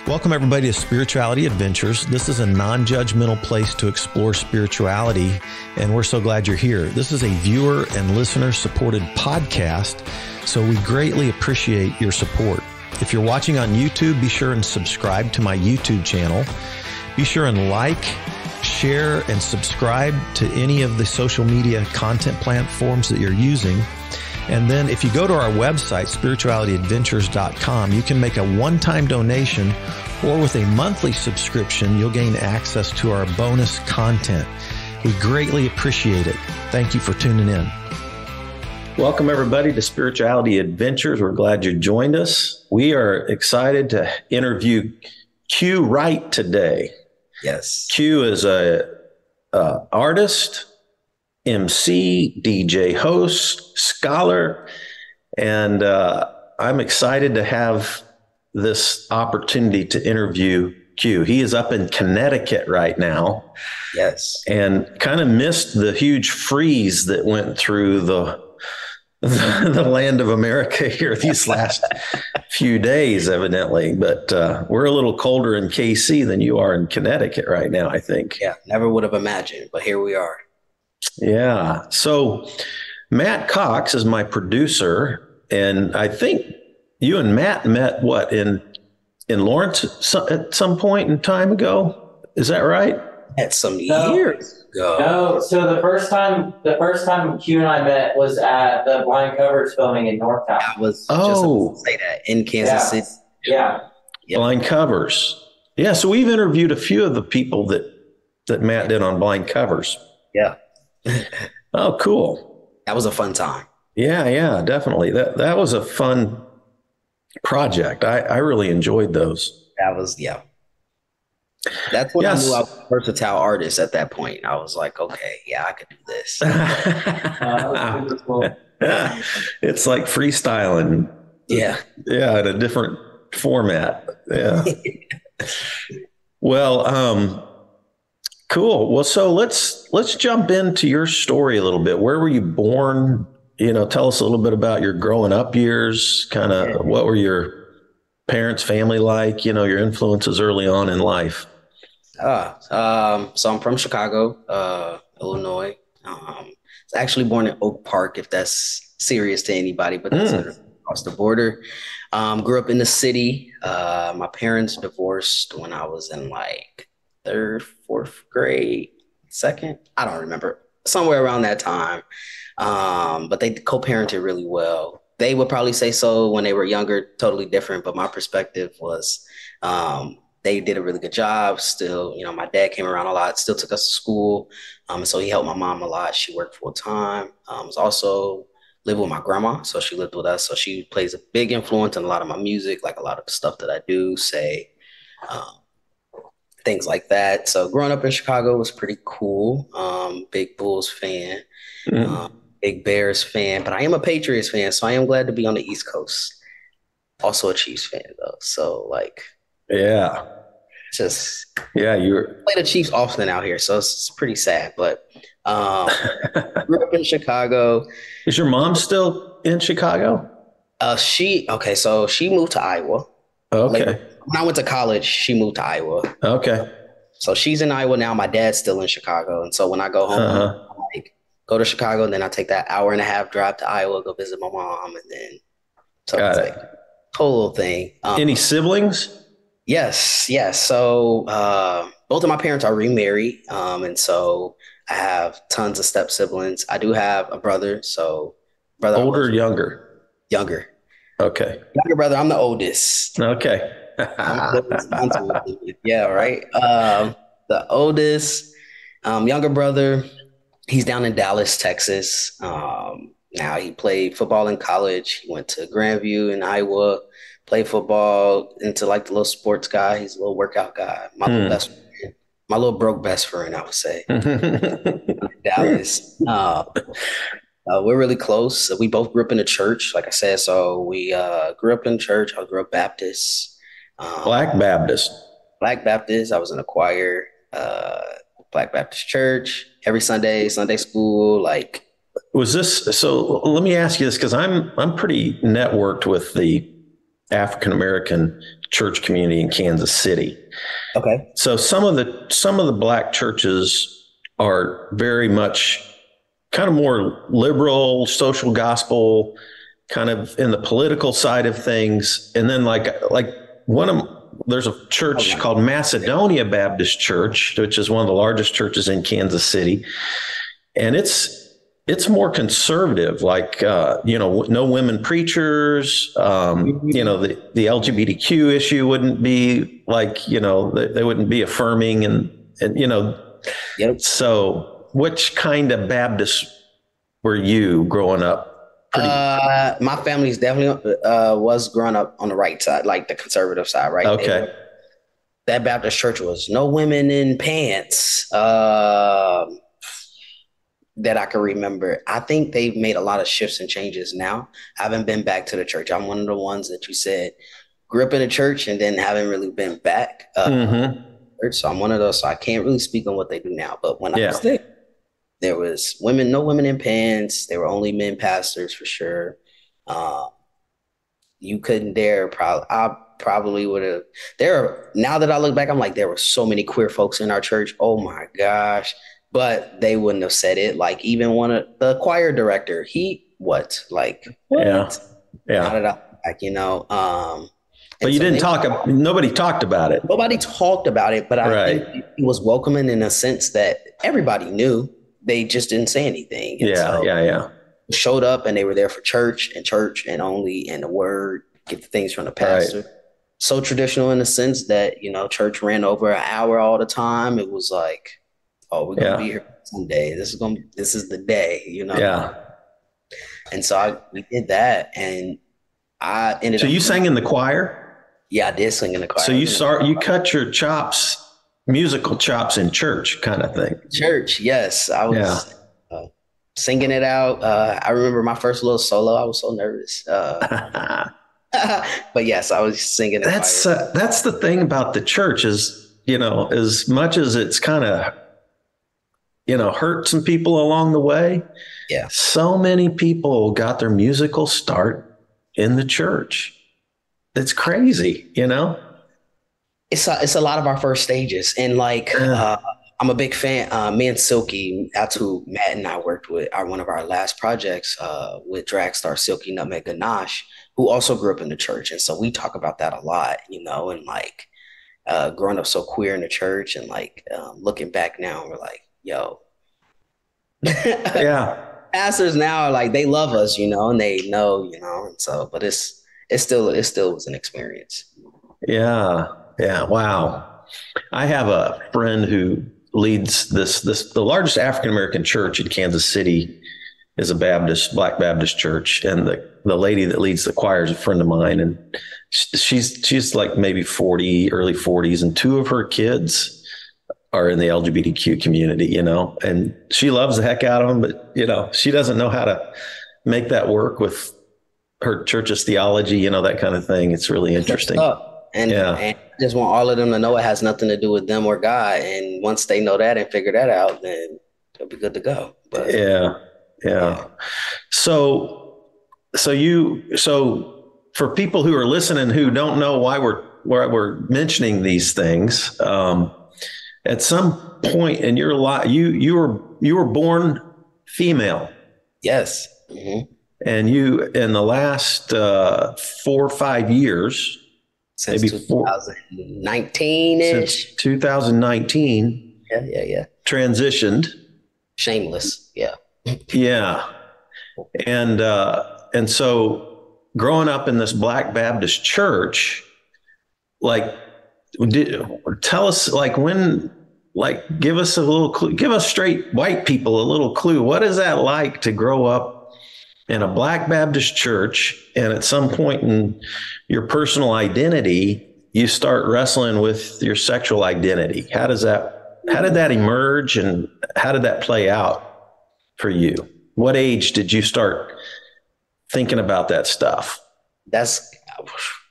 Welcome, everybody, to Spirituality Adventures. This is a non-judgmental place to explore spirituality, and we're so glad you're here. This is a viewer and listener-supported podcast, so we greatly appreciate your support. If you're watching on YouTube, be sure and subscribe to my YouTube channel. Be sure and like, share, and subscribe to any of the social media content platforms that you're using. And then if you go to our website, spiritualityadventures.com, you can make a one-time donation, or with a monthly subscription, you'll gain access to our bonus content. We greatly appreciate it. Thank you for tuning in. Welcome, everybody, to Spirituality Adventures. We're glad you joined us. We are excited to interview Cuee Wright today. Yes. Cuee is a artist, MC, DJ, host, scholar, and I'm excited to have this opportunity to interview Cuee. He is up in Connecticut right now. Yes. And kind of missed the huge freeze that went through the land of America here these last few days, evidently. But we're a little colder in KC than you are in Connecticut right now, I think. Yeah, never would have imagined, but here we are. Yeah. So Matt Cox is my producer, and I think you and Matt met in Lawrence at some point in time ago. Is that right? At some years ago. No. So the first time Cuee and I met was at the Blind Covers filming in Northtown. I was just about to say that, in Kansas City. Yeah. Yep. Blind Covers. Yeah. So we've interviewed a few of the people that Matt did on Blind Covers. Yeah. Oh, cool. That was a fun time. Yeah, definitely. That was a fun project. I really enjoyed those. That was, yeah. That's when I knew I was a versatile artist at that point. I was like, okay, yeah, I could do this. Cool. It's like freestyling. Yeah. Yeah, in a different format. Yeah. Well, cool. Well, so let's jump into your story a little bit. Where were you born? Tell us a little bit about your growing up years. Kind of what were your parents' family like? Your influences early on in life. So I'm from Chicago, Illinois. I was actually born in Oak Park, if that's serious to anybody, but that's across the border. Grew up in the city. My parents divorced when I was in like third, fourth grade, second. I don't remember. Somewhere around that time. But they co-parented really well. They would probably say so when they were younger, totally different. But my perspective was they did a really good job. Still, my dad came around a lot, still took us to school. So he helped my mom a lot. She worked full time. Was also lived with my grandma. So she lived with us. So she plays a big influence in a lot of my music, like a lot of the stuff that I do, say, things like that. So growing up in Chicago was pretty cool. Big Bulls fan, big Bears fan, but I am a Patriots fan. So I am glad to be on the East Coast. Also a Chiefs fan though. So yeah, you play the Chiefs often out here. So it's pretty sad, but grew up in Chicago. Is your mom still in Chicago? So she moved to Iowa. Okay. When I went to college, she moved to Iowa. Okay. So she's in Iowa now. My dad's still in Chicago. And so when I go home, I go to Chicago, and then I take that hour-and-a-half drive to Iowa, go visit my mom. And then, so it's like a whole little thing. Any siblings? Yes. So both of my parents are remarried. And so I have tons of step siblings. I do have a brother. So older or younger? Younger. Okay. Younger brother. I'm the oldest. Okay. Yeah, right. The oldest, younger brother, he's down in Dallas, Texas. Now he played football in college. He went to Grandview in Iowa, played football, into like the little sports guy. He's a little workout guy. My little best friend, my little broke best friend, I would say. Dallas. We're really close. We both grew up in the church, like I said. So we grew up in church. I grew up Baptist. Black Baptist. Black Baptist. I was in a choir, Black Baptist church every Sunday, Sunday school. Like, was this? So let me ask you this, because I'm pretty networked with the African American church community in Kansas City. Okay. So some of the black churches are very much kind of more liberal, social gospel, kind of in the political side of things. And then there's a church called Macedonia Baptist Church, which is one of the largest churches in Kansas City. And it's more conservative, no women preachers, the LGBTQ issue wouldn't be they wouldn't be affirming and. Yep. So which kind of Baptist were you growing up? My family's definitely was growing up on the right side, like the conservative side, right? Okay. That Baptist church was no women in pants that I can remember. I think they've made a lot of shifts and changes now. I haven't been back to the church. I'm one of the ones that you said grew up in a church and then haven't really been back. So I'm one of those. So I can't really speak on what they do now. But when I was there was no women in pants. There were only men pastors for sure. You couldn't dare. I probably would have. Now that I look back, I'm like, there were so many queer folks in our church. Oh my gosh. But they wouldn't have said it. Like even one of the choir director, what? Yeah. Not at all. But you didn't talk. Nobody talked about it. Nobody talked about it, but I think it was welcoming in a sense that everybody knew. They just didn't say anything. And showed up and they were there for church and only, and the word, get the things from the pastor. Right. So traditional in the sense that, church ran over an hour all the time. It was like, oh, we're gonna be here someday. This is the day, Yeah. And so we did that, and I ended. So you sang in the choir? Yeah, I did sing in the choir. So you cut your musical chops in church, kind of thing. Church, yes, I was singing it out. I remember my first little solo. I was so nervous, but yes, I was singing. That's the thing about the church is, as much as it's kind of hurt some people along the way. Yeah. So many people got their musical start in the church. It's crazy, It's a lot of our first stages. And I'm a big fan. Me and Silky, that's who Matt and I worked with, one of our last projects with drag star Silky Nutmeg Ganache, who also grew up in the church. And so we talk about that a lot, and growing up so queer in the church and looking back now, we're like, yo. Yeah. Pastors now are like, they love us, and they know, and so, but it still was an experience. Yeah. Yeah. Wow. I have a friend who leads the largest African-American church in Kansas City is a Black Baptist church. And the lady that leads the choir is a friend of mine. And she's like maybe early 40s, and two of her kids are in the LGBTQ community, and she loves the heck out of them, but, she doesn't know how to make that work with her church's theology, that kind of thing. It's really interesting. And I just want all of them to know it has nothing to do with them or God. And once they know that and figure that out, then it'll be good to go. But yeah. So for people who are listening who don't know why we're mentioning these things, at some point in your life, you were born female. Yes. Mm-hmm. And you, in the last 4 or 5 years, since maybe 2019-ish. Since 2019. Yeah. Transitioned. Shameless. Yeah. Yeah. And so growing up in this Black Baptist church, tell us give us a little clue, give us straight white people a little clue. What is that like to grow up in a Black Baptist church, and at some point in your personal identity, you start wrestling with your sexual identity? How did that emerge, and how did that play out for you? What age did you start thinking about that stuff? That's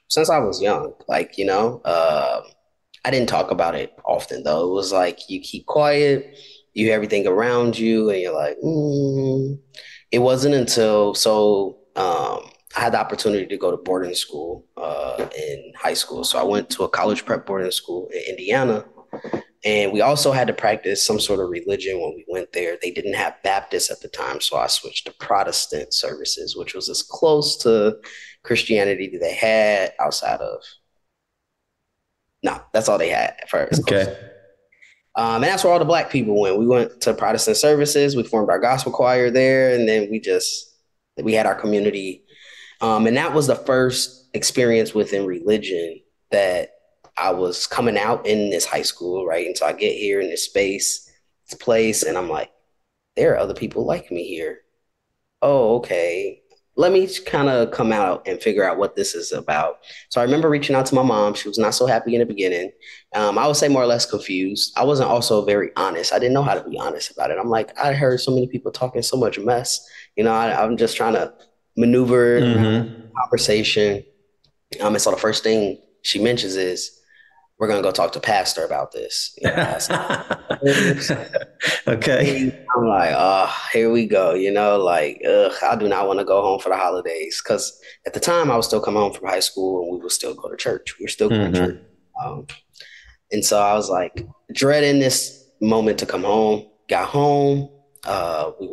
since I was young, I didn't talk about it often though. It was like, you keep quiet, you hear everything around you, and you're like, It wasn't until, I had the opportunity to go to boarding school in high school. So I went to a college prep boarding school in Indiana. And we also had to practice some sort of religion when we went there. They didn't have Baptists at the time. So I switched to Protestant services, which was as close to Christianity that they had outside of. No, that's all they had first. Okay. And that's where all the Black people went. We went to Protestant services. We formed our gospel choir there. And then we had our community. And that was the first experience within religion that I was coming out in this high school, right? And so I get here in this space, this place, and I'm like, there are other people like me here. Oh, okay. Let me kind of come out and figure out what this is about. So I remember reaching out to my mom. She was not so happy in the beginning. I would say more or less confused. I wasn't also very honest. I didn't know how to be honest about it. I'm like, I heard so many people talking so much mess. I'm just trying to maneuver conversation. And so the first thing she mentions is, we're going to go talk to pastor about this. Okay. I'm like, oh, here we go. I do not want to go home for the holidays. Because at the time I was still coming home from high school and we would still go to church. We were still going to church. And so I was like dreading this moment to come home. Got home. We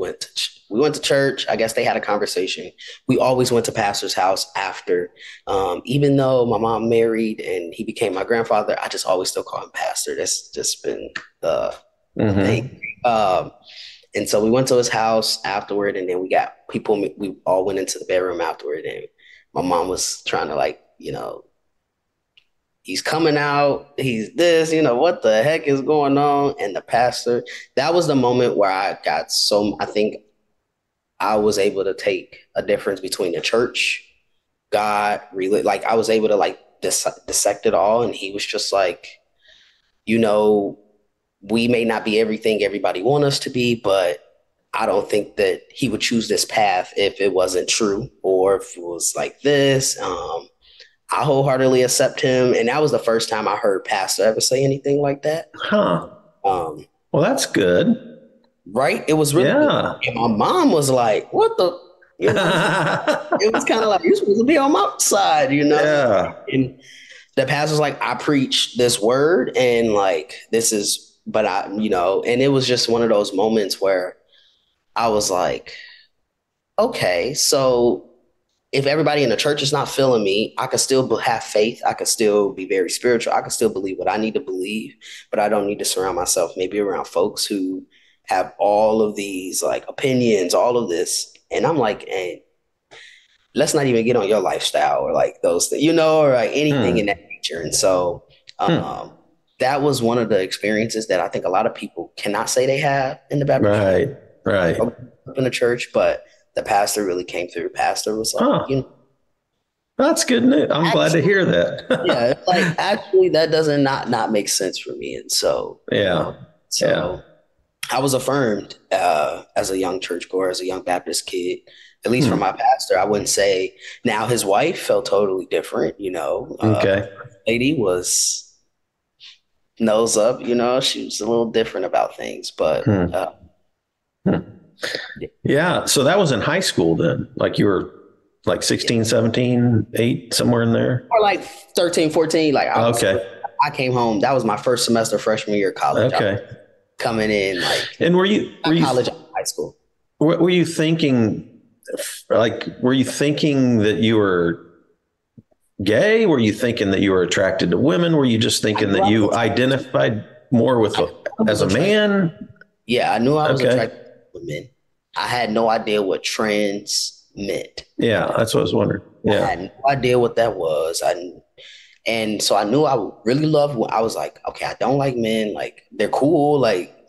went to church. I guess they had a conversation. We always went to pastor's house after, even though my mom married and he became my grandfather, I just always still call him pastor. That's just been the thing. And so we went to his house afterward, and then we got people. We all went into the bedroom afterward, and my mom was trying to he's coming out, he's this, what the heck is going on? And the pastor, that was the moment where I think I was able to take a difference between the church, God, like I was able to dissect it all. And he was just like, we may not be everything everybody want us to be, but I don't think that he would choose this path if it wasn't true or if it was like this. I wholeheartedly accept him. And that was the first time I heard pastor ever say anything like that. Huh. Well, that's good. Right? It was really good. And my mom was like, what the? It was kind of like, you're supposed to be on my side, Yeah. And the pastor's like, I preach this word and this is, but and it was just one of those moments where I was like, okay, so if everybody in the church is not feeling me, I could still have faith. I could still be very spiritual. I could still believe what I need to believe, but I don't need to surround myself maybe around folks who have all of these opinions, all of this. And I'm like, hey, let's not even get on your lifestyle or those things, or anything in that nature. And so that was one of the experiences that I think a lot of people cannot say they have in the Baptist church. Right. In the church, but the pastor really came through. Pastor was like, that's good news. I'm glad to hear that. Yeah, actually, that doesn't not make sense for me. And so, I was affirmed as a young churchgoer, as a young Baptist kid, at least from my pastor. I wouldn't say now his wife felt totally different. Okay. Lady was nose up. She was a little different about things, but. Yeah. So that was in high school then? You were 16, 17, 8, somewhere in there? Or 13, 14. Okay. I came home. That was my first semester freshman year of college. Okay. Coming in and were you college, high school? Were you thinking that you were gay? Were you thinking that you were attracted to women? Were you just thinking that you identified more as a man? Yeah, I knew I was attracted to women. I had no idea what trans meant. Yeah, that's what I was wondering. Yeah. I had no idea what that was. And so I knew I would really love when I was like, okay, I don't like men. They're cool,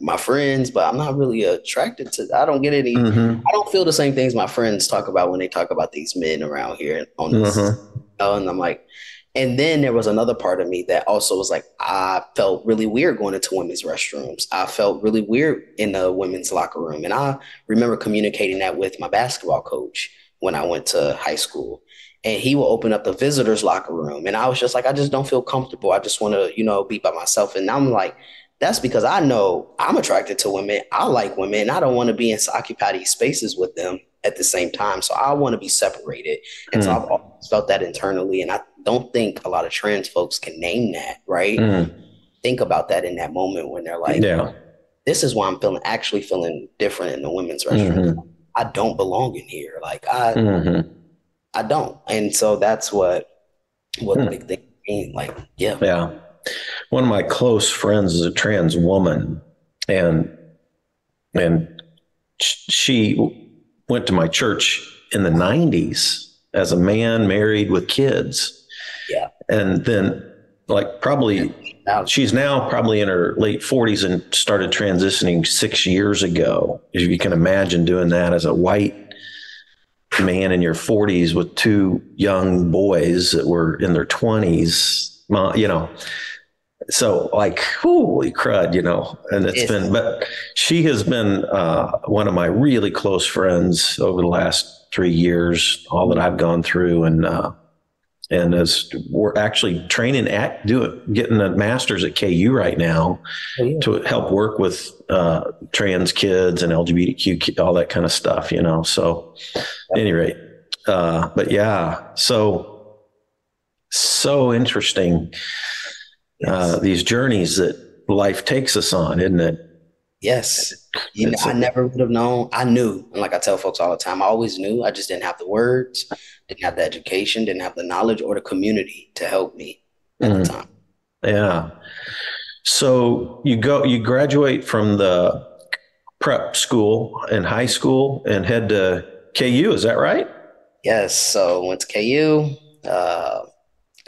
my friends, but I'm not really attracted to, I don't get any, I don't feel the same things my friends talk about when they talk about these men around here on this. And I'm like, and then there was another part of me that also was like, I felt really weird going into women's restrooms. I felt really weird in the women's locker room. And I remember communicating that with my basketball coach when I went to high school. And he will open up the visitors locker room. And I was just like, I just don't feel comfortable. I just want to, be by myself. And I'm like, that's because I know I'm attracted to women. I like women. I don't want to be in occupied spaces with them at the same time. So I want to be separated. And so I've always felt that internally. And I don't think a lot of trans folks can name that, right? Think about that in that moment when they're like, this is why I'm actually feeling different in the women's restroom. I don't belong in here. Like I don't. And so that's what the big thing mean. Like, yeah. One of my close friends is a trans woman, and she went to my church in the 90s as a man married with kids. Yeah. And then like probably she's now probably in her late 40s and started transitioning 6 years ago. If you can imagine doing that as a white man in your 40s with two young boys that were in their 20s, you know. So like, holy crud, you know, and but she has been one of my really close friends over the last 3 years, all that I've gone through. And as we're actually training getting a master's at Cuee right now to help work with trans kids and LGBTQ, all that kind of stuff, you know. So at any rate, but yeah, so interesting. These journeys that life takes us on, isn't it? Yes. I never would have known. I knew. And like I tell folks all the time, I always knew. I just didn't have the words, didn't have the education, didn't have the knowledge or the community to help me at the time. Yeah. So you graduate from the prep school and high school and head to KU. Is that right? Yes. So went to KU,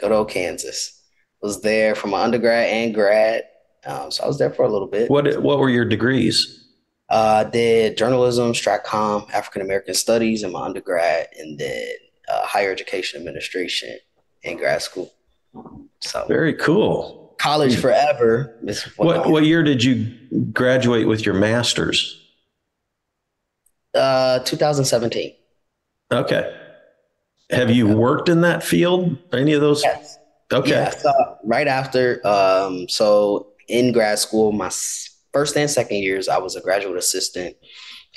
good old Kansas. Was there for my undergrad and grad. So I was there for a little bit. What were your degrees? Did journalism, StratCom, African American Studies in my undergrad, and then higher education administration in grad school. So very cool. College forever. What year did you graduate with your master's? 2017. Okay. Have you worked in that field? Any of those? Yes. Okay. Yeah, so right after, so in grad school, my first and second years, I was a graduate assistant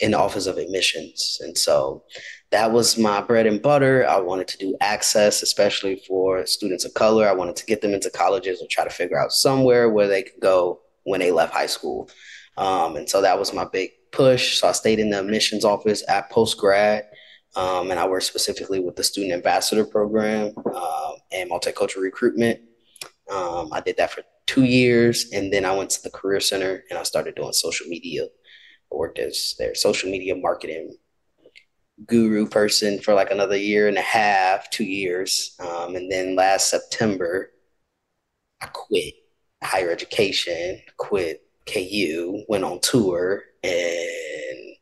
in the Office of Admissions. And so that was my bread and butter. I wanted to do access, especially for students of color. I wanted to get them into colleges or try to figure out somewhere where they could go when they left high school. And so that was my big push. So I stayed in the admissions office at post-grad. And I worked specifically with the Student Ambassador Program and multicultural recruitment. I did that for 2 years, and then I went to the Career Center and I started doing social media. I worked as their social media marketing guru person for like another year and a half, 2 years. And then last September, I quit higher education, quit KU, went on tour, and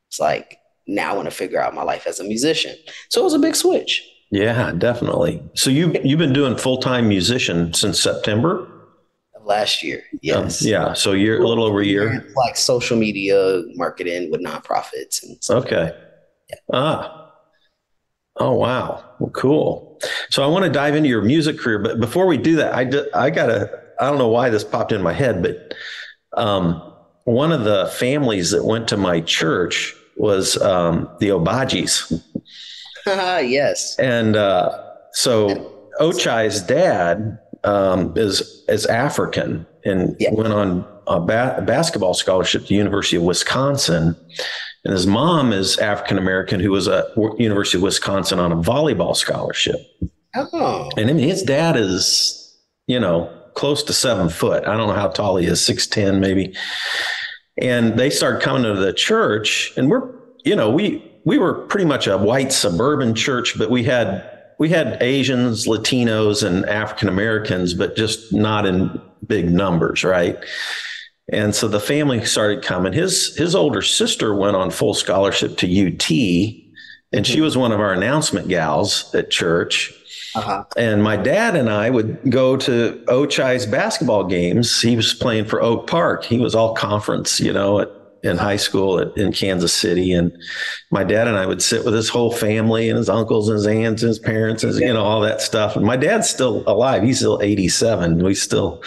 it's like, now I want to figure out my life as a musician. So it was a big switch. Yeah, definitely. So you've been doing full-time musician since September? Last year, yes. Yeah, so a little over a year. Like social media marketing with nonprofits. And stuff. Okay. Yeah. Oh, wow. Well, cool. So I want to dive into your music career, but before we do that, I don't know why this popped in my head, but one of the families that went to my church was the Obajis. Yes. And so Ochai's dad is African and went on a basketball scholarship to the University of Wisconsin. And his mom is African American, who was at University of Wisconsin on a volleyball scholarship. Oh. And I mean, his dad is, close to 7 foot. I don't know how tall he is, 6'10" maybe. And they started coming to the church, and we were pretty much a white suburban church, but we had Asians, Latinos, and African Americans, but just not in big numbers, right? And so the family started coming. His older sister went on full scholarship to UT, and she was one of our announcement gals at church. Uh-huh. And my dad and I would go to Ochai's basketball games. He was playing for Oak Park. He was all conference, in high school in Kansas City. And my dad and I would sit with his whole family and his uncles and his aunts and his parents and, all that stuff. And my dad's still alive. He's still 87. We still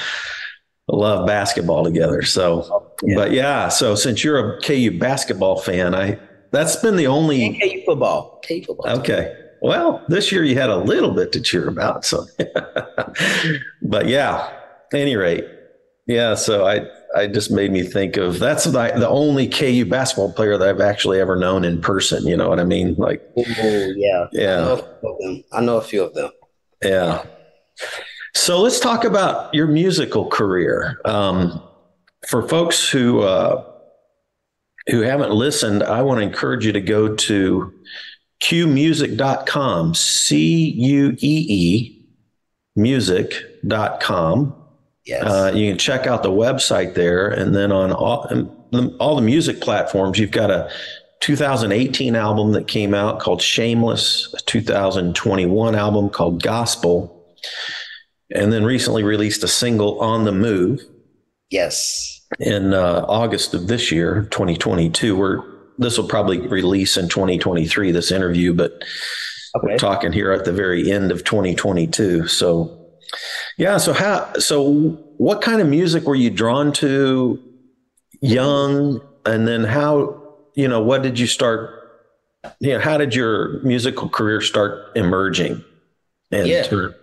love basketball together. So, Yeah. but yeah, so since you're a KU basketball fan, that's been the And only. KU football. KU football. Okay. Well, this year you had a little bit to cheer about. So, but yeah, at any rate, yeah. So I just made me think of that's the only KU basketball player that I've actually ever known in person. You know what I mean? Like, Oh, yeah. yeah, I know a few of them. yeah. So let's talk about your musical career. For folks who haven't listened, I want to encourage you to go to cuemusic.com, CUEE music.com. Yes. You can check out the website there. And then on all the music platforms, you've got a 2018 album that came out called Shameless, a 2021 album called Gospel, and then recently released a single, On the Move. Yes. In August of this year, 2022. This will probably release in 2023, this interview, but we're talking here at the very end of 2022. So, yeah. So what kind of music were you drawn to young? And then what did you start, how did your musical career start emerging? That's a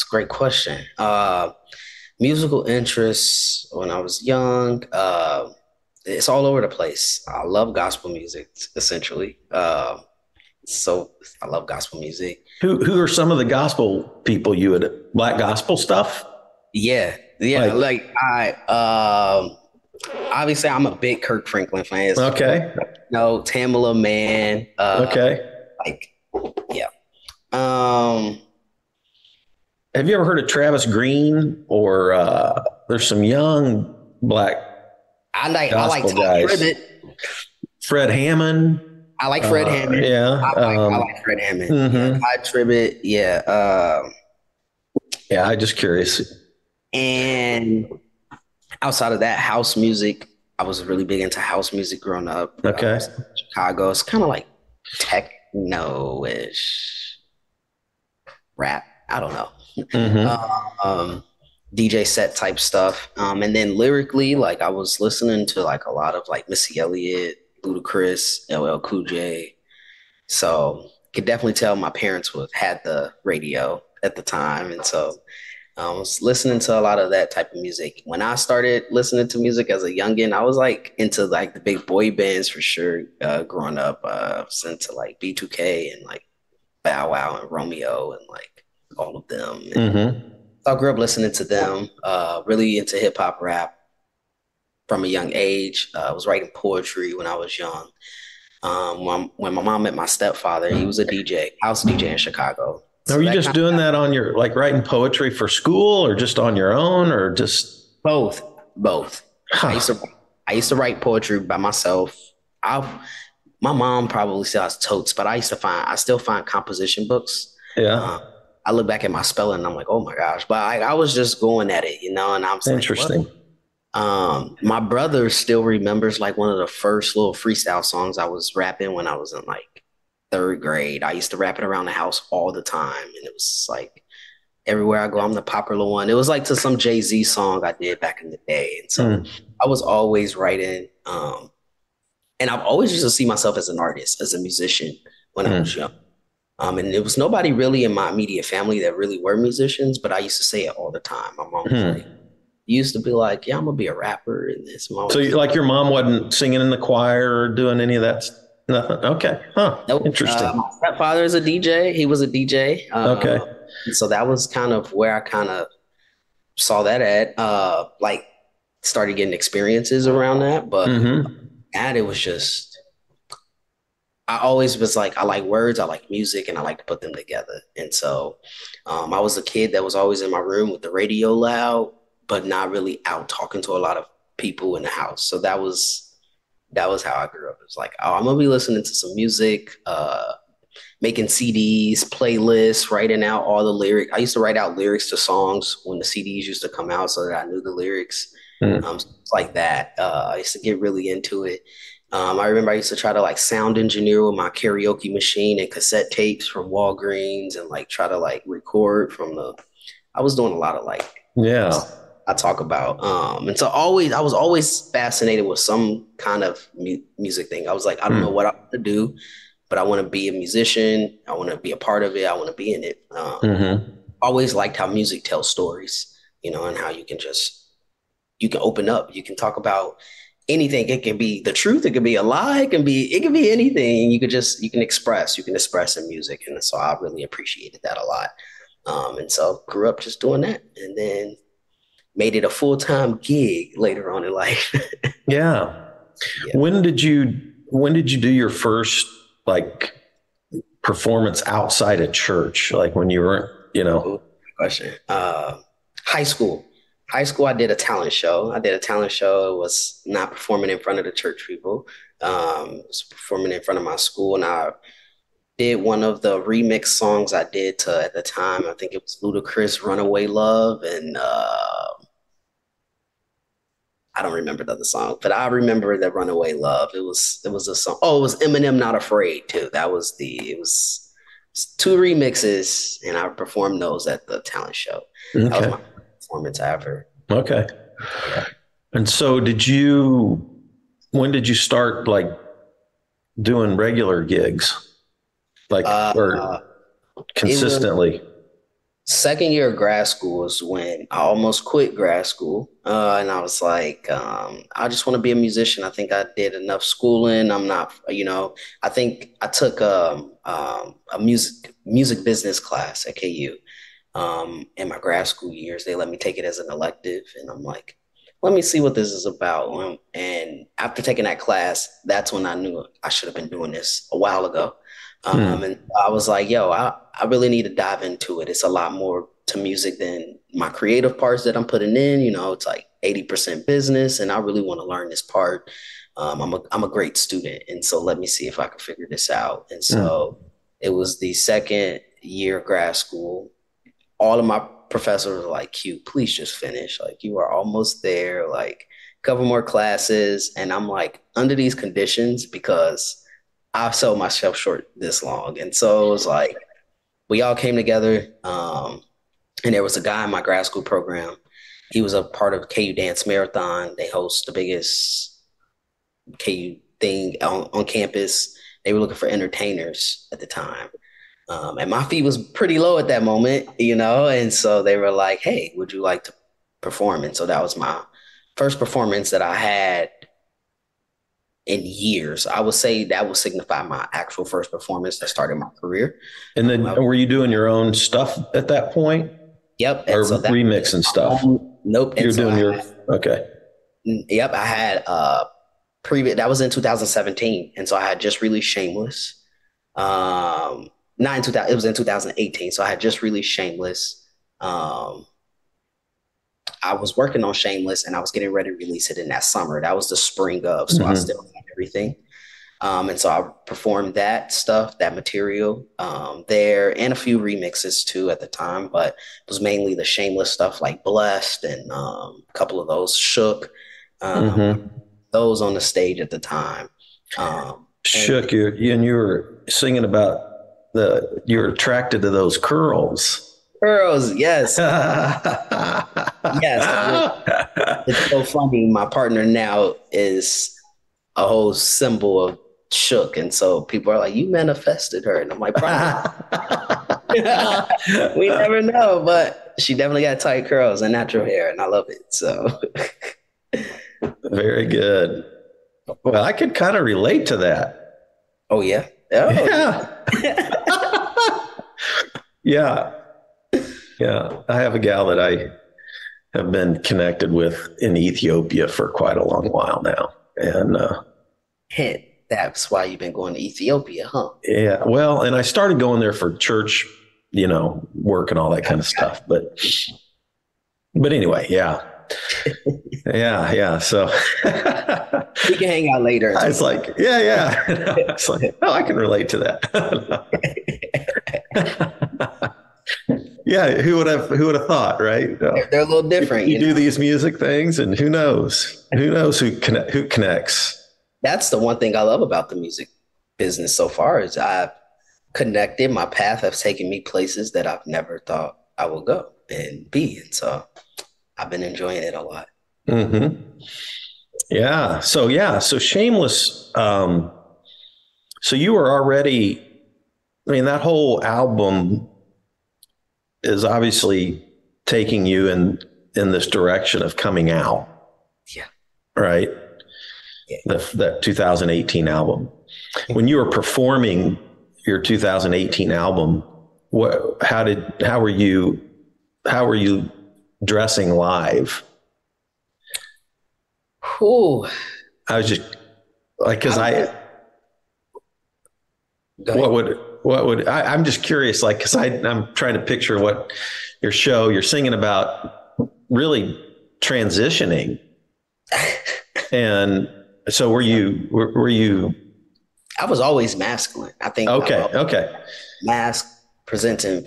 great question. Musical interests when I was young, it's all over the place. I love gospel music, essentially. So I love gospel music. Who are some of the gospel people you would Black gospel stuff? Yeah. Obviously I'm a big Kirk Franklin fan. Okay. No, Tamala Man. Okay. Have you ever heard of Travis Green or there's some young Black gospel guys? Fred Hammond. I like Fred Hammond. Yeah. I like Fred Hammond. Mm-hmm. Todd Tribbett. Yeah. I'm just curious. And outside of that, house music. I was really big into house music growing up. Okay. Chicago. It's kind of like techno-ish rap. I don't know. Mm-hmm. DJ set type stuff. And then lyrically, like I was listening to like a lot of like Missy Elliott, Ludacris, LL Cool J. So could definitely tell my parents had the radio at the time. And so I was listening to a lot of that type of music. When I started listening to music as a youngin', I was like into like the big boy bands for sure. Growing up, I was into like B2K and like Bow Wow and Romeo and like all of them. Mm-hmm. I grew up listening to them, really into hip hop rap from a young age. I was writing poetry when I was young. When my mom met my stepfather, he was a DJ, house DJ in Chicago. So are you just doing that on your, like writing poetry for school or just on your own or just? Both. Huh. I used to write poetry by myself. My mom probably still has totes, but I still find composition books. Yeah. I look back at my spelling and I'm like, oh my gosh, but I was just going at it, and I'm interesting. Like, my brother still remembers like one of the first little freestyle songs I was rapping when I was in like 3rd grade. I used to rap it around the house all the time. And it was like everywhere I go, I'm the popular one. It was like to some Jay-Z song I did back in the day. And so I was always writing. And I've always used to see myself as an artist, as a musician when I was young. And there was nobody really in my immediate family that really were musicians, but I used to say it all the time. My mom was like, used to be like, yeah, I'm gonna be a rapper in this. So like your mom wasn't singing in the choir or doing any of that? Nothing. Okay. Huh. Nope. Interesting. My stepfather is a DJ. He was a DJ. Okay. So that was kind of where I kind of saw that at, like started getting experiences around that. But and it was just, I always was like, I like words, I like music, and I like to put them together. And so I was a kid that was always in my room with the radio loud, but not really out talking to a lot of people in the house. So that was how I grew up. It was like, oh, I'm gonna be listening to some music, making CDs, playlists, writing out all the lyrics. I used to write out lyrics to songs when the CDs used to come out so that I knew the lyrics. Like that. I used to get really into it. I remember I used to try to like sound engineer with my karaoke machine and cassette tapes from Walgreens and like try to like record from I was doing a lot of like I talk about. And so I was always fascinated with some kind of music thing. I was like, I don't know what I want to do, but I want to be a musician. I want to be a part of it. I want to be in it. Always liked how music tells stories, and how you can open up. You can talk about anything. It can be the truth. It can be a lie. It can be anything. You can express in music. And so I really appreciated that a lot. And so grew up just doing that, and then made it a full-time gig later on in life. Yeah. Yeah. When did you do your first like performance outside of church? Like when you were, Good question. High school. I did a talent show. It was not performing in front of the church people. It was performing in front of my school, and I did one of the remix songs I did to, at the time, I think it was Ludacris, Runaway Love, and I don't remember the other song, but I remember that Runaway Love. It was a song. Oh, it was Eminem, Not Afraid too. It was two remixes, and I performed those at the talent show. Okay. That was my performance ever. Okay. Yeah. And so when did you start like doing regular gigs? Like, or consistently? Second year of grad school is when I almost quit grad school. And I was like, I just want to be a musician. I think I did enough schooling. I'm not, I think I took a music business class at KU. In my grad school years, they let me take it as an elective. And I'm like, let me see what this is about. And after taking that class, that's when I knew I should have been doing this a while ago. And I was like, yo, I really need to dive into it. It's a lot more to music than my creative parts that I'm putting in. It's like 80% business, and I really want to learn this part. I'm a great student, and so let me see if I can figure this out. And so it was the second year of grad school. All of my professors were like, Q, please just finish. Like, you are almost there. Like, couple more classes. And I'm like, under these conditions, because I sold myself short this long. And so it was like, we all came together. And there was a guy in my grad school program. He was a part of KU Dance Marathon. They host the biggest KU thing on campus. They were looking for entertainers at the time. And my fee was pretty low at that moment, and so they were like, hey, would you like to perform? And so that was my first performance that I had in years. I would say that would signify my actual first performance that started my career. And then were you doing your own stuff at that point? Yep. Or remixing stuff? Nope. You're doing okay. Yep. I had that was in 2017. And so I had just released Shameless. Not in 2000, it was in 2018. So I had just released Shameless. I was working on Shameless, and I was getting ready to release it in that summer. That was the spring of, so I still had everything. And so I performed that stuff, that material there, and a few remixes too at the time, but it was mainly the Shameless stuff like Blessed and a couple of those Shook, those on the stage at the time. Shook, you were singing about you're attracted to those curls. Girls, yes. Yes. It's so funny. My partner now is a whole symbol of Shook. And so people are like, you manifested her. And I'm like, we never know. But she definitely got tight curls and natural hair. And I love it. So very good. Well, I could kind of relate to that. Oh, yeah. Oh. Yeah. Yeah. I have a gal that I have been connected with in Ethiopia for quite a long while now. And that's why you've been going to Ethiopia, huh? Yeah. Well, and I started going there for church, work and all that kind of stuff. But anyway, yeah. Yeah. So we can hang out later. I was like, yeah. It's like, oh, I can relate to that. Yeah, who would have thought, right? They're a little different. You do these music things, and who knows who connects. That's the one thing I love about the music business so far is I've connected. My path has taken me places that I've never thought I would go and be, and so I've been enjoying it a lot. Mm-hmm. So Shameless. So you were already, I mean, that whole album is obviously taking you in this direction of coming out. Yeah. Right. Yeah. That 2018 album. When you were performing your 2018 album, how were you dressing live? Ooh. I was just like, because I'm just curious, like, because I'm trying to picture what you're singing about, really transitioning. And so were you? I was always masculine. I think. Okay. Mask presenting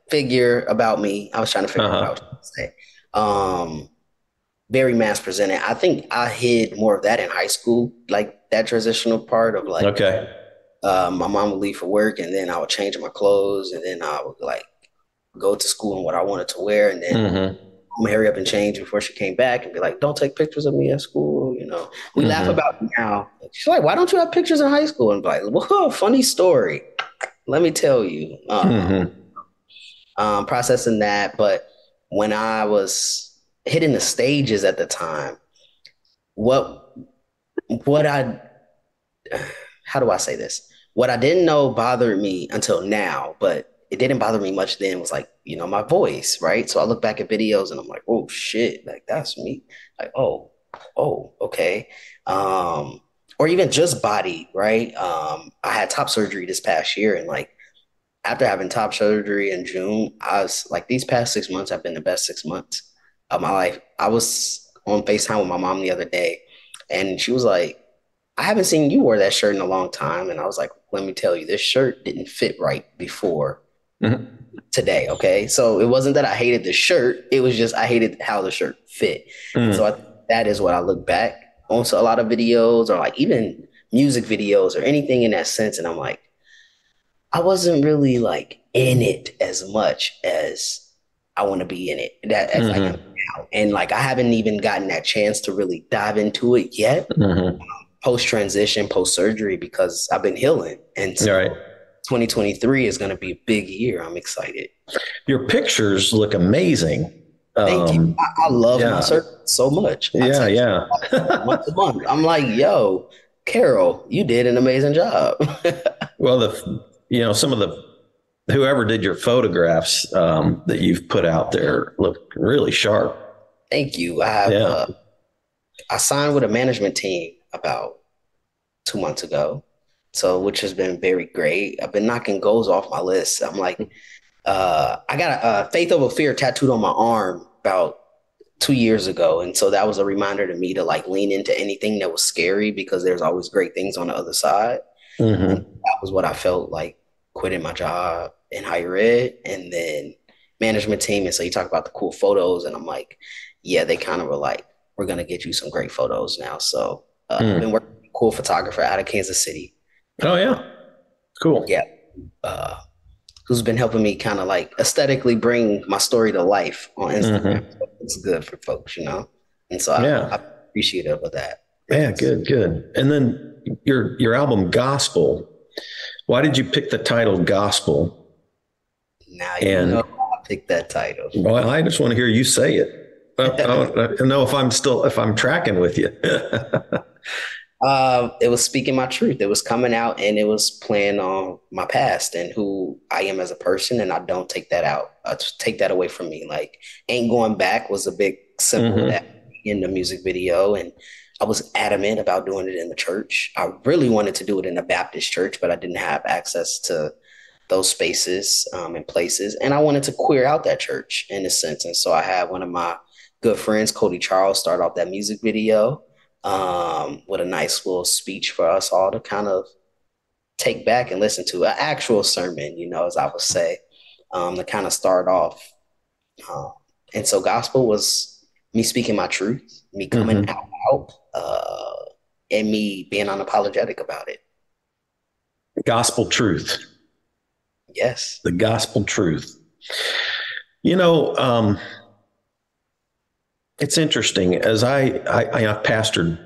figure about me. I was trying to figure out what I was trying to say. Very mass presented. I think I hid more of that in high school, like that transitional part of like, okay. My mom would leave for work and then I would change my clothes and then I would like go to school in what I wanted to wear. And then I'm gonna hurry up and change before she came back and be like, don't take pictures of me at school. You know, we laugh about it now. She's like, why don't you have pictures in high school? And I'm like, whoa, funny story. Let me tell you. Processing that. But when I was hitting the stages at the time, what I how do I say this? What I didn't know bothered me until now, but it didn't bother me much then was like, my voice, right? So I look back at videos and I'm like, oh shit, like that's me. Like, oh, okay. Or even just body, right? I had top surgery this past year and like after having top surgery in June, I was like, these past 6 months have been the best 6 months of my life. I was on FaceTime with my mom the other day and she was like, I haven't seen you wear that shirt in a long time. And I was like, let me tell you, this shirt didn't fit right before today. Okay. So it wasn't that I hated the shirt. It was just, I hated how the shirt fit. So that is what I look back on. So a lot of videos or like even music videos or anything in that sense. And I'm like, I wasn't really like in it as much as I want to be in it as I am now. And like, I haven't even gotten that chance to really dive into it yet. Post transition, post surgery, because I've been healing. And so 2023 is going to be a big year. I'm excited. Your pictures look amazing. Thank you. I love my surgery so much. Once a month. I'm like, yo, Carol, you did an amazing job. Well, some of whoever did your photographs that you've put out there look really sharp. Thank you. I signed with a management team about 2 months ago, which has been very great. I've been knocking goals off my list. I'm like, I got a Faith Over Fear tattooed on my arm about 2 years ago. And so that was a reminder to me to like lean into anything that was scary because there's always great things on the other side. And that was what I felt like quitting my job in higher ed and then management team. And so you talk about the cool photos and I'm like, yeah, they kind of were like, we're going to get you some great photos now. So I've been working with a cool photographer out of Kansas City. Oh, yeah. Cool. Yeah. Who's been helping me kind of like aesthetically bring my story to life on Instagram. So it's good for folks, And so I'm appreciative of that. Yeah, good. And then your album Gospel, why did you pick the title Gospel? Now you know I picked that title. Well, I just want to hear you say it. I don't know if I'm tracking with you. It was speaking my truth. It was coming out and it was playing on my past and who I am as a person. And I don't take that out. Take that away from me. Like Ain't Going Back was a big symbol in the music video. And I was adamant about doing it in the church. I really wanted to do it in a Baptist church, but I didn't have access to those spaces and places. And I wanted to queer out that church in a sense. And so I had one of my good friends, Cody Charles, start off that music video with a nice little speech for us all to kind of take back and listen to, an actual sermon, as I would say, to kind of start off. And so gospel was me speaking my truth, me coming out, and me being unapologetic about it. Gospel truth. Yes. The gospel truth. You know, it's interesting as I've pastored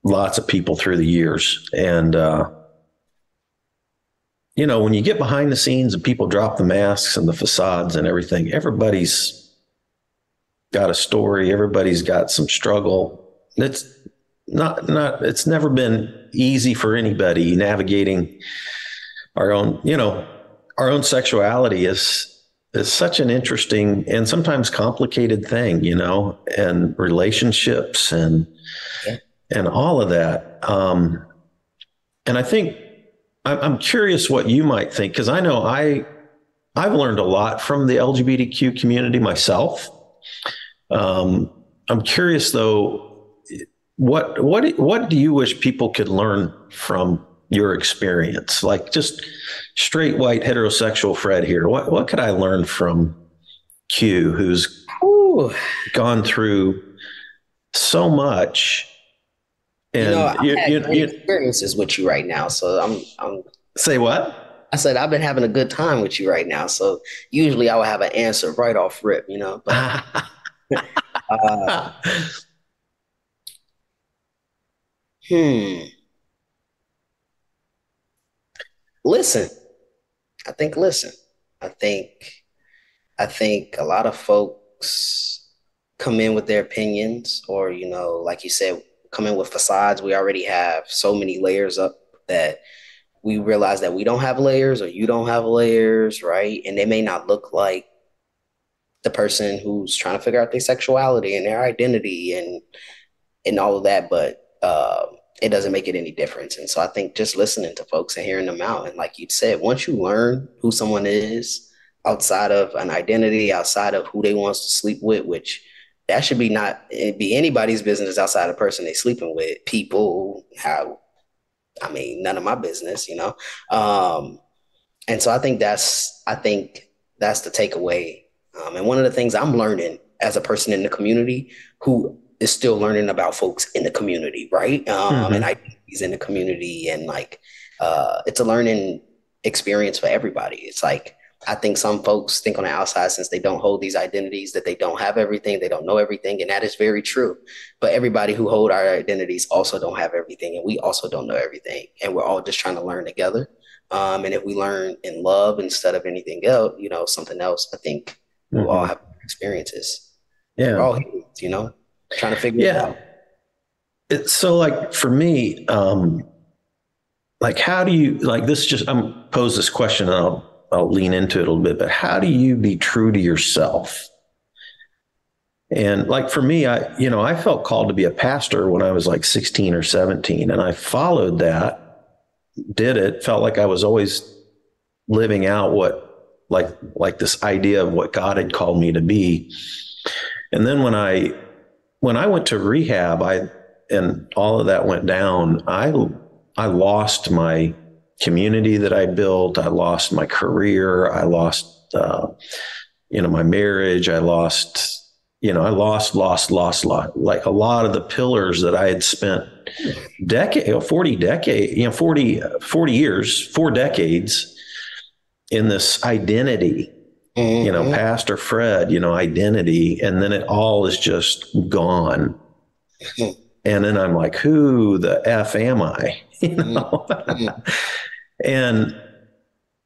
lots of people through the years, and you know, when you get behind the scenes and people drop the masks and the facades and everything, everybody's got a story. Everybody's got some struggle. It's it's never been easy for anybody navigating our own, you know, our own sexuality is such an interesting and sometimes complicated thing, you know, and relationships and all of that. And I think I'm curious what you might think, because I know I've learned a lot from the LGBTQ community myself. I'm curious though, what do you wish people could learn from your experience? Like just straight white heterosexual Fred here. What could I learn from Cuee, who's gone through so much? And I've had great experiences with you right now, so I'm. Say what? I said I've been having a good time with you right now. So usually I would have an answer right off rip, you know. But listen. I think listen. I think I think a lot of folks come in with their opinions, or like you said, come in with facades. We already have so many layers up that we realize that we don't have layers, or you don't have layers, right? And they may not look like the person who's trying to figure out their sexuality and their identity and all of that, but it doesn't make it any difference. And so I think just listening to folks and hearing them out, and like you said, once you learn who someone is outside of an identity, outside of who they want to sleep with, which that should be not be anybody's business outside the person they sleeping with. People, none of my business, and so I think that's the takeaway. And one of the things I'm learning as a person in the community who is still learning about folks in the community, right? And identities in the community, and it's a learning experience for everybody. It's like, I think some folks think on the outside, since they don't hold these identities, that they don't have everything, they don't know everything, and that is very true. But everybody who hold our identities also don't have everything, and we also don't know everything, and we're all just trying to learn together. And if we learn in love instead of anything else, something else, I think we'll all have experiences. Yeah, we're all humans, trying to figure it out. It's so, like, for me, like, how do you, like, this just, I'm pose this question, and I'll lean into it a little bit, but how do you be true to yourself? And like, for me, I felt called to be a pastor when I was like 16 or 17, and I followed that, did it, felt like I was always living out what, like this idea of what God had called me to be. And then when I went to rehab, and all of that went down, I lost my community that I built. I lost my career. I lost, my marriage. I lost, lost, like a lot of the pillars that I had spent 40 years, 4 decades in this identity, Pastor Fred, identity. And then it all is just gone. And then I'm like, who the F am I? And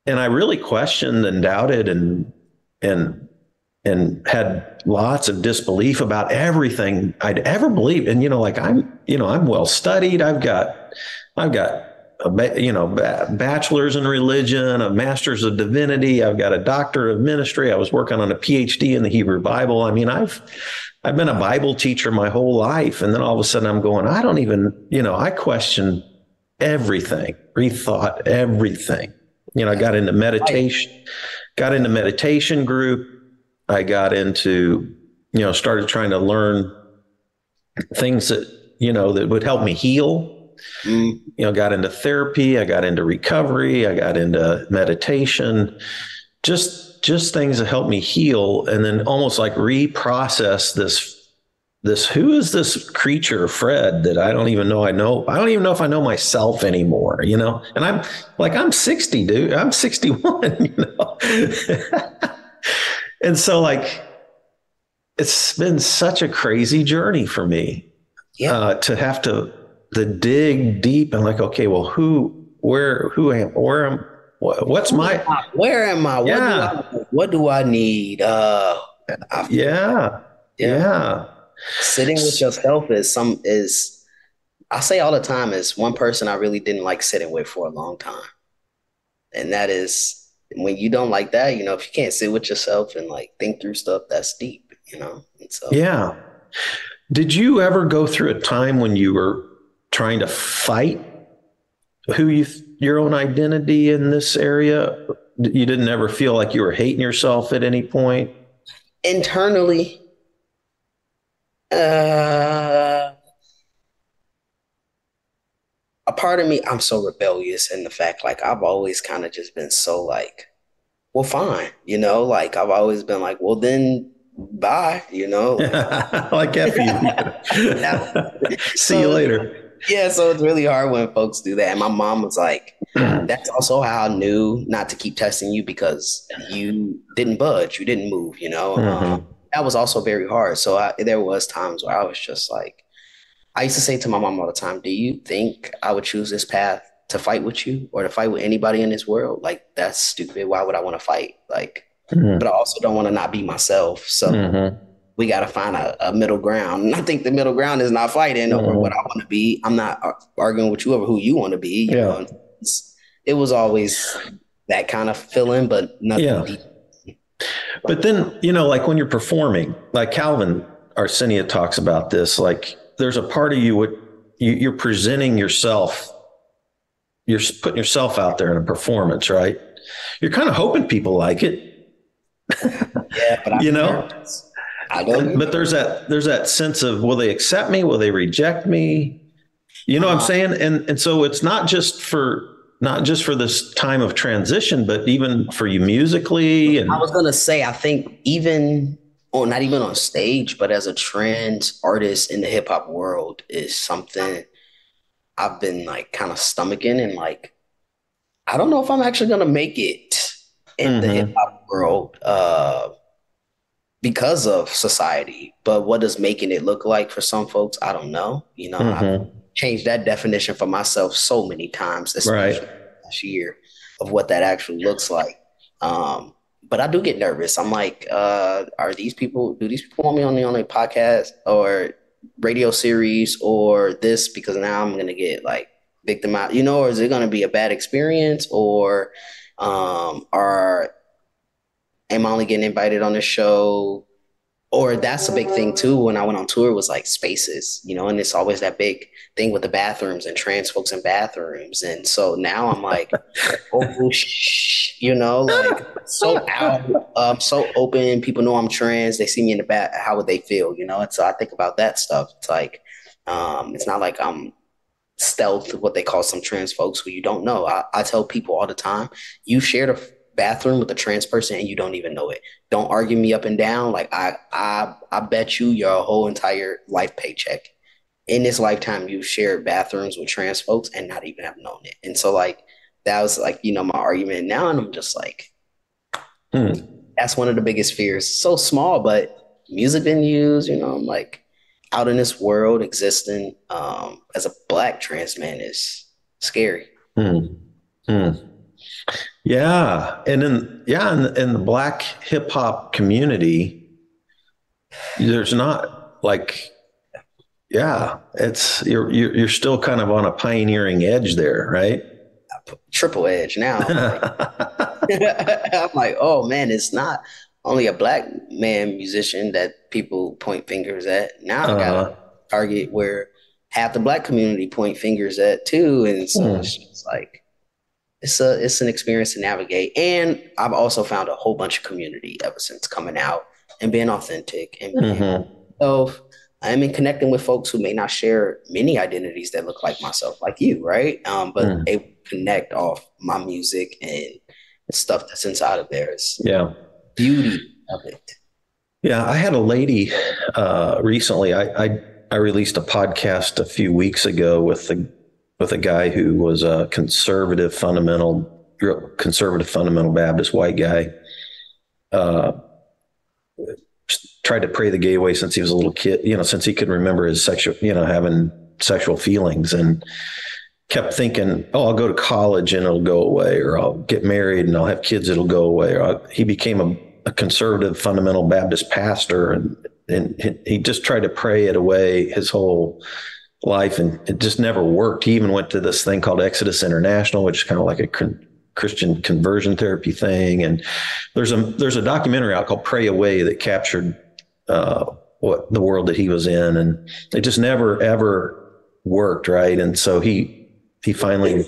I really questioned and doubted and had lots of disbelief about everything I'd ever believed. And, I'm well studied. I've got a bachelor's in religion, a master's of divinity. I've got a doctor of ministry. I was working on a PhD in the Hebrew Bible. I mean, I've been a Bible teacher my whole life. And then all of a sudden I'm going, I don't even, I question everything, rethought everything. I got into meditation group. I got into, started trying to learn things that, that would help me heal. Got into therapy. I got into recovery. I got into meditation, just things that help me heal. And then almost like reprocess this, who is this creature, Fred, that I don't even know I know. I don't even know if I know myself anymore, and I'm 60, dude. I'm 61, And so like, it's been such a crazy journey for me to have to dig deep and like, okay, well, where am, what's where am I? yeah, What do I need? yeah, yeah. Sitting with yourself is I say all the time is one person I really didn't like sitting with for a long time. And that is when you don't like that, you know, if you can't sit with yourself and like think through stuff, that's deep, you know? And so, Yeah. Did you ever go through a time when you were trying to fight your own identity in this area? You didn't ever feel like you were hating yourself at any point? internally, uh, a part of me, I'm so rebellious in the fact, like, I've always kind of just been so like, well, fine, you know, like, I've always been like, well, then bye, you know, like F you. See you later. Yeah, so it's really hard when folks do that. And my mom was like, that's also how I knew not to keep testing you because you didn't budge, you didn't move, you know. That was also very hard. So there was times where I was just like, I used to say to my mom all the time, do you think I would choose this path to fight with you or to fight with anybody in this world? Like, that's stupid. Why would I want to fight? Like, but I also don't want to not be myself. So we got to find a middle ground. And I think the middle ground is not fighting over what I want to be. I'm not arguing with you over who you want to be. You know? It was always that kind of feeling, but nothing deep. But then, you know, like when you're performing, like Calvin Arsenia talks about this, like there's a part of you, you're presenting yourself, you're putting yourself out there in a performance, right? You're kind of hoping people like it. Yeah, but you know, but there's that sense of, will they accept me? Will they reject me? You know what I'm saying? And so it's not just for this time of transition, but even for you musically. And I was going to say, I think not even on stage, but as a trans artist in the hip hop world is something I've been like kind of stomaching and like, I don't know if I'm actually going to make it in the hip hop world because of society. But what does making it look like for some folks? I don't know. You know, I've changed that definition for myself so many times, especially last year, of what that actually looks like. But I do get nervous. I'm like, do these people want me on the podcast or radio series or this? Because now I'm going to get like victimized, you know, or is it going to be a bad experience or am I only getting invited on the show? Or that's a big thing too. When I went on tour was like spaces, you know, and it's always that big thing with the bathrooms and trans folks in bathrooms. And so now I'm like, you know, like so out, so open. People know I'm trans. They see me in the back. How would they feel? You know? And so I think about that stuff. It's like, it's not like I'm stealth, what they call some trans folks who you don't know. I tell people all the time, you shared a bathroom with a trans person and you don't even know it. Don't argue me up and down. Like I bet you your whole entire life paycheck in this lifetime you shared bathrooms with trans folks and not even have known it. And so like that was like, you know, my argument now. And I'm just like, that's one of the biggest fears. So small, but music venues, you know, I'm like out in this world existing as a Black trans man is scary. Yeah. And in the Black hip hop community, there's not like, it's you're still kind of on a pioneering edge there, right? Triple edge now. I'm like, oh man, it's not only a Black man musician that people point fingers at. Now I got a target where half the Black community point fingers at too. And so it's just like, it's an experience to navigate. And I've also found a whole bunch of community ever since coming out and being authentic and being myself. I'm in connecting with folks who may not share many identities that look like myself, like you, right? But they connect off my music and stuff that's inside of theirs. Yeah. Beauty of it. Yeah. I had a lady recently, I released a podcast a few weeks ago with a guy who was a conservative fundamental Baptist white guy. tried to pray the gay way since he was a little kid, since he could remember his sexual, having sexual feelings, and kept thinking, oh, I'll go to college and it'll go away, or I'll get married and I'll have kids, it'll go away. He became a conservative fundamental Baptist pastor, and he just tried to pray it away his whole life, and it just never worked. He even went to this thing called Exodus International, which is kind of like a Christian conversion therapy thing. And there's a documentary out called Pray Away that captured what the world that he was in, and it just never ever worked, right? And so he finally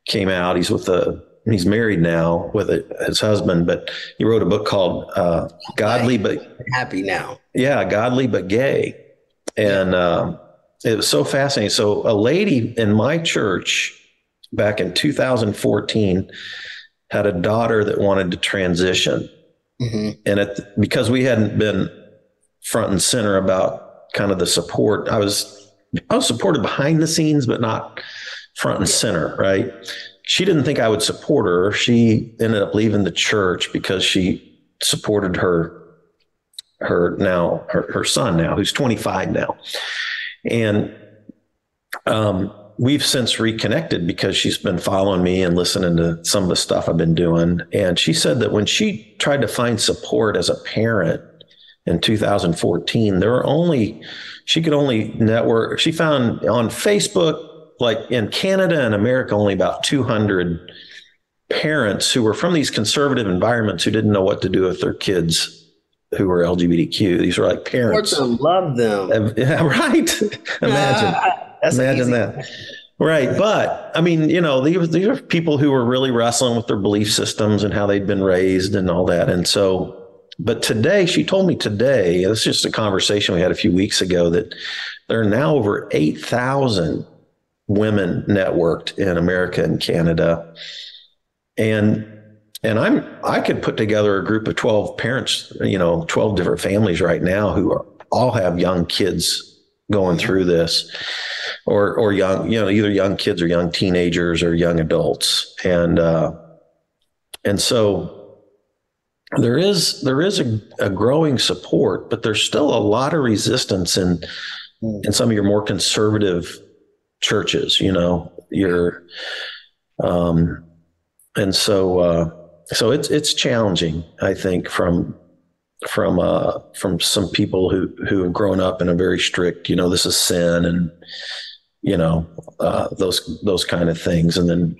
came out. He's married now with his husband, but he wrote a book called Godly But Happy Now. Yeah, Godly But Gay. And it was so fascinating. So a lady in my church back in 2014 had a daughter that wanted to transition. Mm-hmm. And because we hadn't been front and center about kind of the support, I was supported behind the scenes, but not front and center, right? She didn't think I would support her. She ended up leaving the church because she supported her son now, who's 25 now. And we've since reconnected because she's been following me and listening to some of the stuff I've been doing. And she said that when she tried to find support as a parent in 2014, she could only network. She found on Facebook, like in Canada and America, only about 200 parents who were from these conservative environments who didn't know what to do with their kids who were LGBTQ. These were like parents. Love them. Yeah, right. Imagine that. Right. But I mean, these are people who were really wrestling with their belief systems and how they'd been raised and all that. And so, but today, she told me today, it's just a conversation we had a few weeks ago, that there are now over 8,000 women networked in America and Canada. And I could put together a group of 12 parents, 12 different families right now who all have young kids going through this, or young, either young kids or young teenagers or young adults. And so there is a growing support, but there's still a lot of resistance in some of your more conservative churches, so it's challenging, I think, from some people who have grown up in a very strict, this is sin, and those kind of things, and then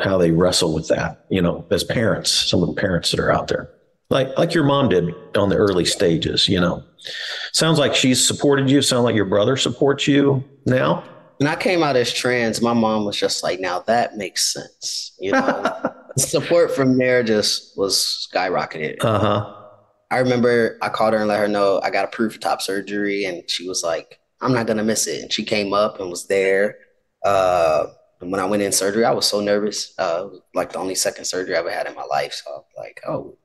how they wrestle with that, as parents, some of the parents that are out there, like your mom did on the early stages. Sounds like she's supported you. Sound like your brother supports you now. When I came out as trans, my mom was just like, now that makes sense. Support from there just was skyrocketed. Uh-huh. I remember I called her and let her know I got approved for top surgery, and she was like, I'm not going to miss it. And she came up and was there. And when I went in surgery, I was so nervous. Like the only second surgery I ever had in my life. So I was like, oh,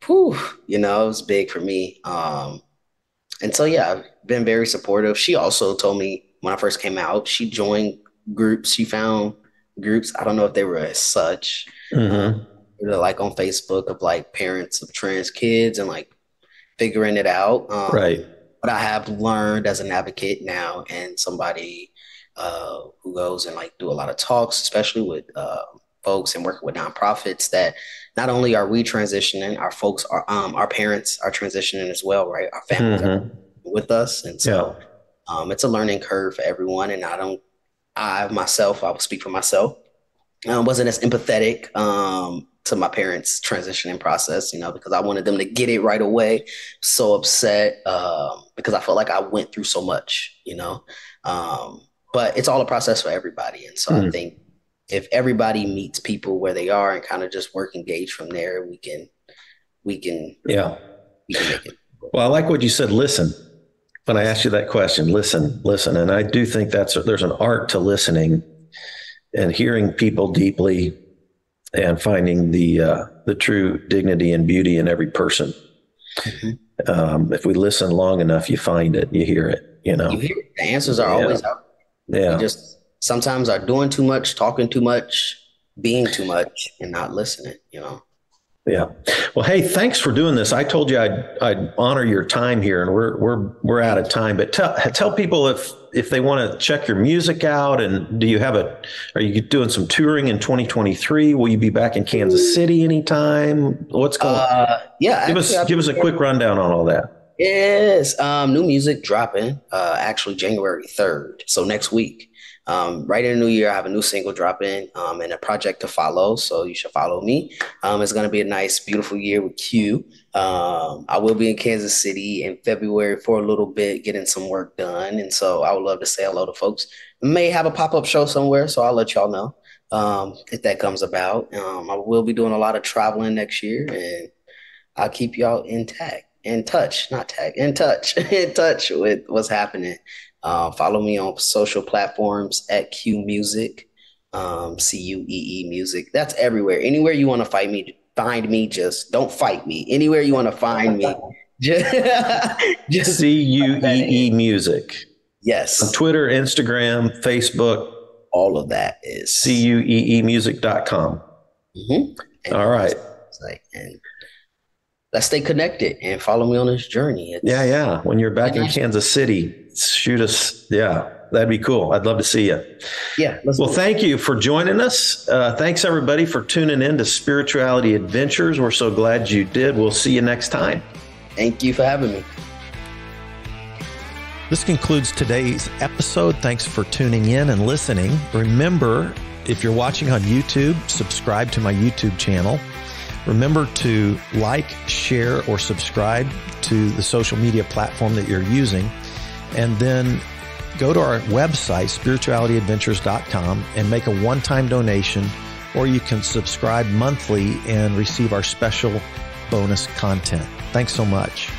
whew, it was big for me. And so, yeah, I've been very supportive. She also told me when I first came out, she joined groups. She found groups. I don't know if they were as such. Mm-hmm. They're like on Facebook of like parents of trans kids and like figuring it out. Right. But I have learned as an advocate now and somebody who goes and like do a lot of talks, especially with folks and working with nonprofits, that not only are we transitioning, our folks are, our parents are transitioning as well, right? Our families are with us. And so it's a learning curve for everyone. And I will speak for myself, wasn't as empathetic to my parents' transitioning process, because I wanted them to get it right away. So upset because I felt like I went through so much, but it's all a process for everybody. And so I think if everybody meets people where they are and kind of just work engaged from there, we can make it. Well, I like what you said. Listen. When I asked you that question, listen. And I do think there's an art to listening and hearing people deeply and finding the true dignity and beauty in every person. Mm-hmm. If we listen long enough, you find it, you hear it, You hear it. The answers are always out. Yeah. We just sometimes are doing too much, talking too much, being too much, and not listening, Yeah. Well, hey, thanks for doing this. I told you I'd honor your time here, and we're out of time. But tell people if they want to check your music out, and are you doing some touring in 2023? Will you be back in Kansas City anytime? What's going on? Yeah. Give us a quick rundown on all that. Yes. New music dropping, actually January 3rd. So next week. Right in the new year, I have a new single dropping and a project to follow. So you should follow me. It's going to be a nice, beautiful year with Cuee. I will be in Kansas City in February for a little bit, getting some work done. And so I would love to say hello to folks. May have a pop-up show somewhere, so I'll let y'all know if that comes about. I will be doing a lot of traveling next year, and I'll keep y'all in touch with what's happening. Follow me on social platforms at Cuee Music, Cuee Music. That's everywhere. Anywhere you want to find me, just don't fight me. Anywhere you want to find me, just Cuee Music. Yes. On Twitter, Instagram, Facebook. All of that is cueemusic.com. Mm-hmm. All right. And let's stay connected and follow me on this journey. Yeah. When you're back in Kansas City, shoot us. Yeah, that'd be cool. I'd love to see you. Yeah. Well, thank you for joining us. Thanks, everybody, for tuning in to Spirituality Adventures. We're so glad you did. We'll see you next time. Thank you for having me. This concludes today's episode. Thanks for tuning in and listening. Remember, if you're watching on YouTube, subscribe to my YouTube channel. Remember to like, share, or subscribe to the social media platform that you're using. And then go to our website, spiritualityadventures.com, and make a one-time donation, or you can subscribe monthly and receive our special bonus content. Thanks so much.